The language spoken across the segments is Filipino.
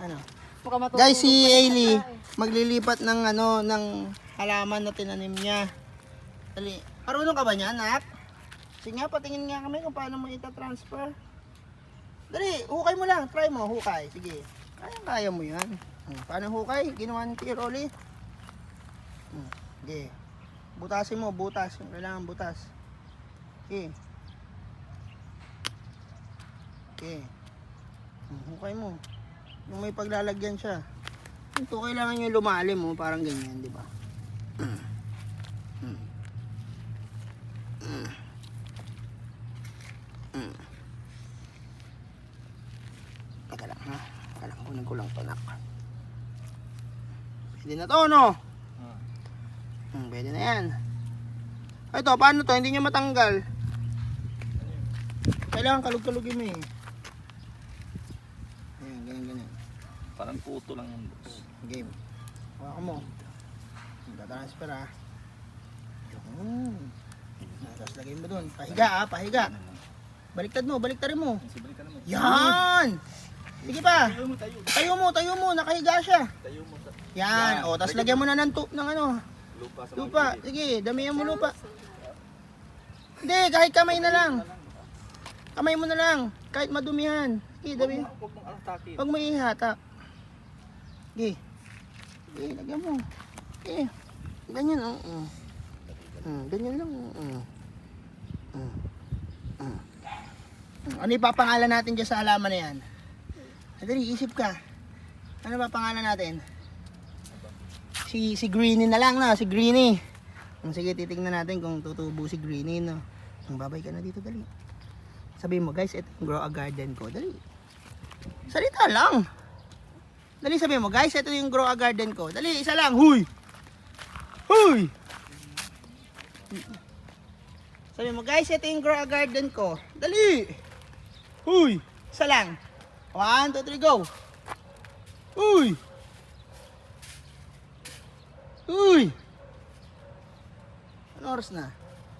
Ano? Baka matutulog Guys, si pa siya Ailey, eh. maglilipat ng ano, ng halaman na tinanim niya. Dali. Marunong ka ba niya, anak? Sige nga, patingin nga kami kung paano mo ita-transfer. Dali, hukay mo lang. Try mo, hukay. Sige. Kaya mo yan. Paano hukay? Ginawa ni Tia Rolly. Sige. Butasin mo, butas. Kailangan butas. Sige. Sige. Hukay mo. Yung may paglalagyan siya. Ito, kailangan nyo lumalim mo. Parang ganyan, di ba? Teka lang ha. Teka lang, kunin ko lang ito, nak. Pwede na to, no? Pwede na yan. Ito, paano to? Hindi niya matanggal. Kailangan kalug-kalugin mo eh. Ayan, ganyan. Parang puto lang yung boss. Game. Hawakan mo. Transfer ha. Tapos lagay mo dun. Pahiga ha, pahiga. Baliktad mo, baliktarin mo. Yan! Sige pa. Tayo mo. Nakahiga siya. Yan. O, tapos lagyan mo na ng ano. Lupa. Sige, damihan mo lupa. Hindi, kahit kamay na lang. Kamay mo na lang. Kahit madumihan. Sige, damihan. Huwag mo ihatak. Sige. Sige, lagyan mo. Sige. Ganyan, oo. Ganyan lang. Ano ipapangalan natin dyan sa halaman na yan? Dali, isip ka. Ano ba pangalan natin? Si Greenie na lang, no? Si Greenie. Sige, titignan natin kung tutubo si Greenie, no? Babay ka na dito, dali. Sabihin mo, guys, ito yung grow a garden ko. Dali. Salita lang. Dali, sabihin mo, guys, ito yung grow a garden ko. Dali, isa lang. Huy! Huy! Sabihin mo, guys, ito yung grow a garden ko. Dali! Huy! Isa lang. 1, 2, 3, go! Huy! Huy! Ano oras na?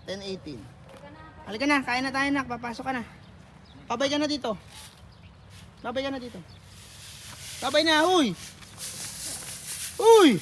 10:18. Halika na, kain na tayo nak, papasok ka na. Babay ka na dito. Babay na, huy! Huy!